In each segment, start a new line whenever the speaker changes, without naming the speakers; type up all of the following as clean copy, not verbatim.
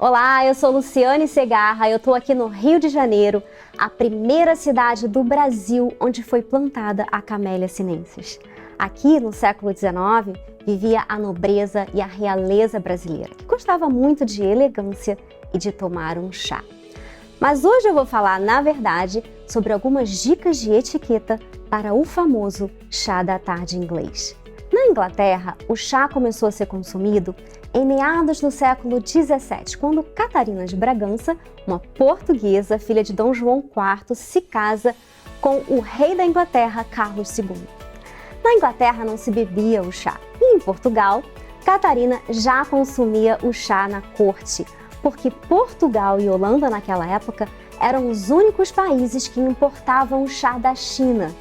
Olá, eu sou Luciane Segarra, eu estou aqui no Rio de Janeiro, a primeira cidade do Brasil onde foi plantada a Camellia sinensis. Aqui, no século XIX, vivia a nobreza e a realeza brasileira, que gostava muito de elegância e de tomar um chá. Mas hoje eu vou falar, na verdade, sobre algumas dicas de etiqueta para o famoso chá da tarde inglês. Na Inglaterra, o chá começou a ser consumido em meados do século XVII, quando Catarina de Bragança, uma portuguesa, filha de Dom João IV, se casa com o rei da Inglaterra, Carlos II. Na Inglaterra não se bebia o chá, e em Portugal, Catarina já consumia o chá na corte, porque Portugal e Holanda naquela época eram os únicos países que importavam o chá da China.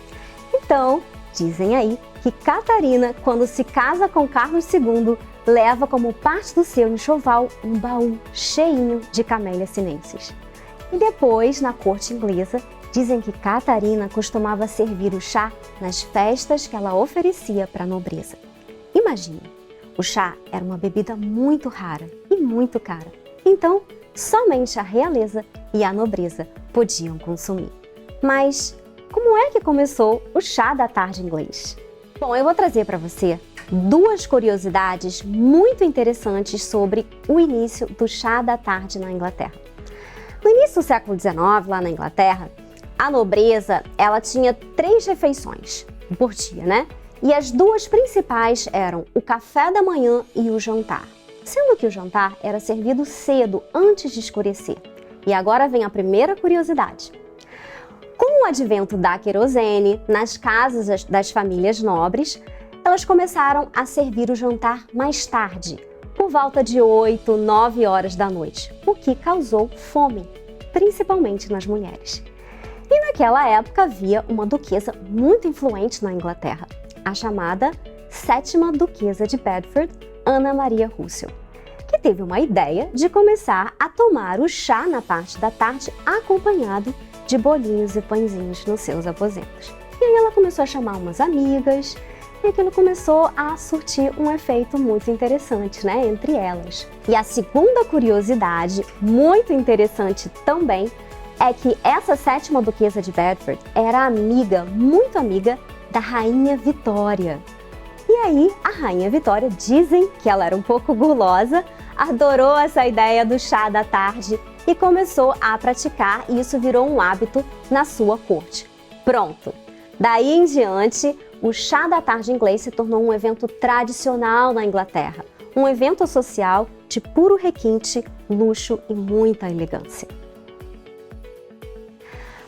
Então, dizem aí que Catarina, quando se casa com Carlos II, leva como parte do seu enxoval um baú cheinho de Camellia sinensis. E depois, na corte inglesa, dizem que Catarina costumava servir o chá nas festas que ela oferecia para a nobreza. Imagine, o chá era uma bebida muito rara e muito cara. Então, somente a realeza e a nobreza podiam consumir. Mas como é que começou o chá da tarde inglês? Bom, eu vou trazer para você duas curiosidades muito interessantes sobre o início do chá da tarde na Inglaterra. No início do século XIX, lá na Inglaterra, a nobreza ela tinha 3 refeições por dia, né? E as duas principais eram o café da manhã e o jantar. Sendo que o jantar era servido cedo, antes de escurecer. E agora vem a primeira curiosidade. Com o advento da querosene, nas casas das famílias nobres, elas começaram a servir o jantar mais tarde, por volta de 8, 9 horas da noite, o que causou fome, principalmente nas mulheres. E naquela época havia uma duquesa muito influente na Inglaterra, a chamada 7ª Duquesa de Bedford, Ana Maria Russell, que teve uma ideia de começar a tomar o chá na parte da tarde acompanhado de bolinhos e pãezinhos nos seus aposentos. E aí ela começou a chamar umas amigas e aquilo começou a surtir um efeito muito interessante, né, entre elas. E a segunda curiosidade, muito interessante também, é que essa 7ª Duquesa de Bedford era amiga, muito amiga, da Rainha Vitória. E aí, a Rainha Vitória, dizem que ela era um pouco gulosa, adorou essa ideia do chá da tarde e começou a praticar, e isso virou um hábito na sua corte. Pronto! Daí em diante, o chá da tarde inglês se tornou um evento tradicional na Inglaterra, um evento social de puro requinte, luxo e muita elegância.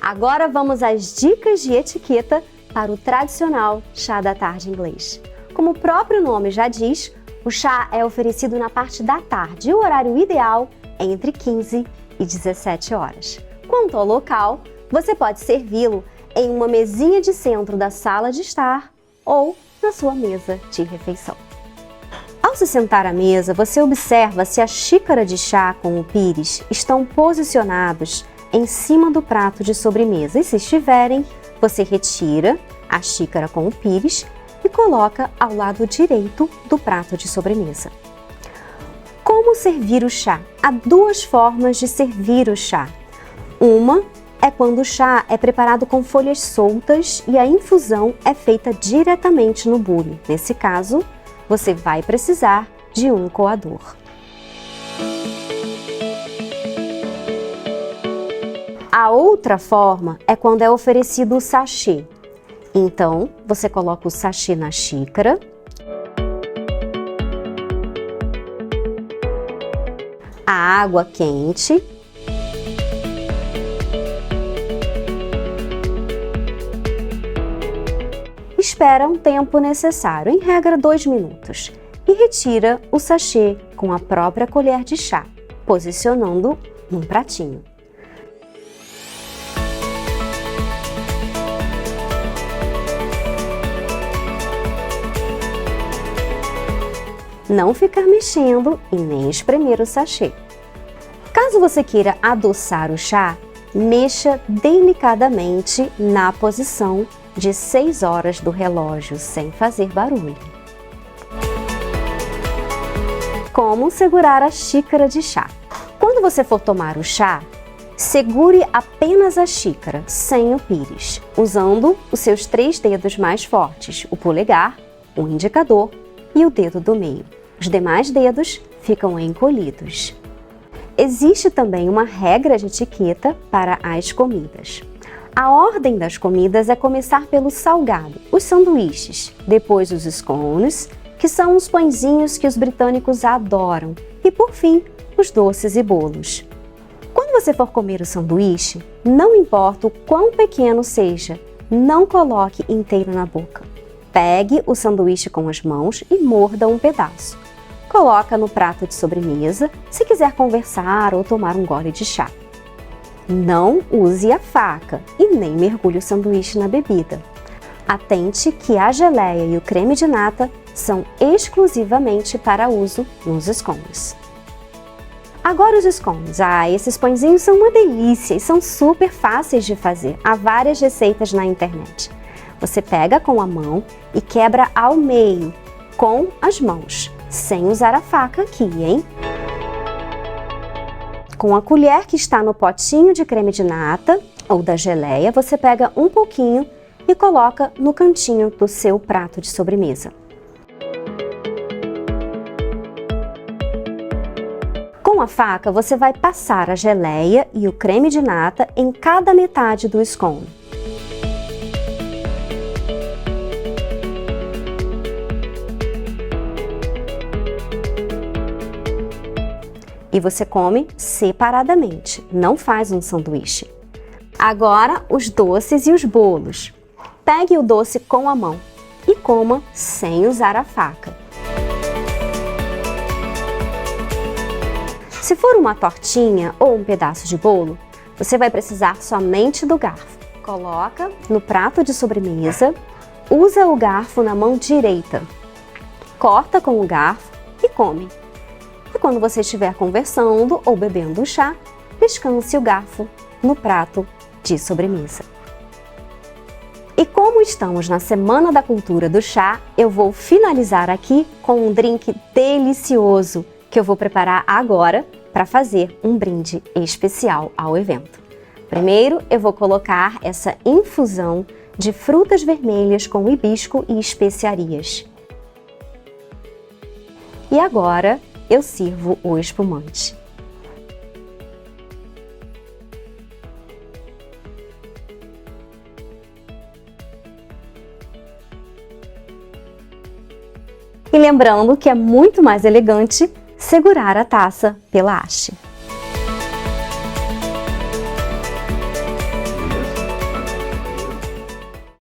Agora vamos às dicas de etiqueta para o tradicional chá da tarde inglês. Como o próprio nome já diz, o chá é oferecido na parte da tarde e o horário ideal é entre 15 e 17 horas. Quanto ao local, você pode servi-lo em uma mesinha de centro da sala de estar ou na sua mesa de refeição. Ao se sentar à mesa, você observa se a xícara de chá com o pires estão posicionados em cima do prato de sobremesa e, se estiverem, você retira a xícara com o pires e coloca ao lado direito do prato de sobremesa. Como servir o chá? Há 2 formas de servir o chá. Uma é quando o chá é preparado com folhas soltas e a infusão é feita diretamente no bule. Nesse caso, você vai precisar de um coador. A outra forma é quando é oferecido o sachê. Então, você coloca o sachê na xícara, a água quente, espera um tempo necessário, em regra 2 minutos, e retira o sachê com a própria colher de chá, posicionando num pratinho. Não ficar mexendo e nem espremer o sachê. Caso você queira adoçar o chá, mexa delicadamente na posição de 6 horas do relógio, sem fazer barulho. Como segurar a xícara de chá? Quando você for tomar o chá, segure apenas a xícara, sem o pires, usando os seus 3 dedos mais fortes, o polegar, o indicador e o dedo do meio. Os demais dedos ficam encolhidos. Existe também uma regra de etiqueta para as comidas. A ordem das comidas é começar pelo salgado, os sanduíches, depois os scones, que são os pãezinhos que os britânicos adoram, e por fim, os doces e bolos. Quando você for comer o sanduíche, não importa o quão pequeno seja, não coloque inteiro na boca. Pegue o sanduíche com as mãos e morda um pedaço. Coloca no prato de sobremesa, se quiser conversar ou tomar um gole de chá. Não use a faca e nem mergulhe o sanduíche na bebida. Atente que a geleia e o creme de nata são exclusivamente para uso nos scones. Agora os scones. Esses pãezinhos são uma delícia e são super fáceis de fazer. Há várias receitas na internet. Você pega com a mão e quebra ao meio, com as mãos, sem usar a faca aqui, hein? Com a colher que está no potinho de creme de nata ou da geleia, você pega um pouquinho e coloca no cantinho do seu prato de sobremesa. Com a faca, você vai passar a geleia e o creme de nata em cada metade do scone. E você come separadamente, não faz um sanduíche. Agora, os doces e os bolos. Pegue o doce com a mão e coma sem usar a faca. Se for uma tortinha ou um pedaço de bolo, você vai precisar somente do garfo. Coloca no prato de sobremesa, usa o garfo na mão direita. Corta com o garfo e come. E quando você estiver conversando ou bebendo o chá, descanse o garfo no prato de sobremesa. E como estamos na Semana da Cultura do Chá, eu vou finalizar aqui com um drink delicioso que eu vou preparar agora para fazer um brinde especial ao evento. Primeiro, eu vou colocar essa infusão de frutas vermelhas com hibisco e especiarias. E agora, eu sirvo o espumante. E lembrando que é muito mais elegante segurar a taça pela haste.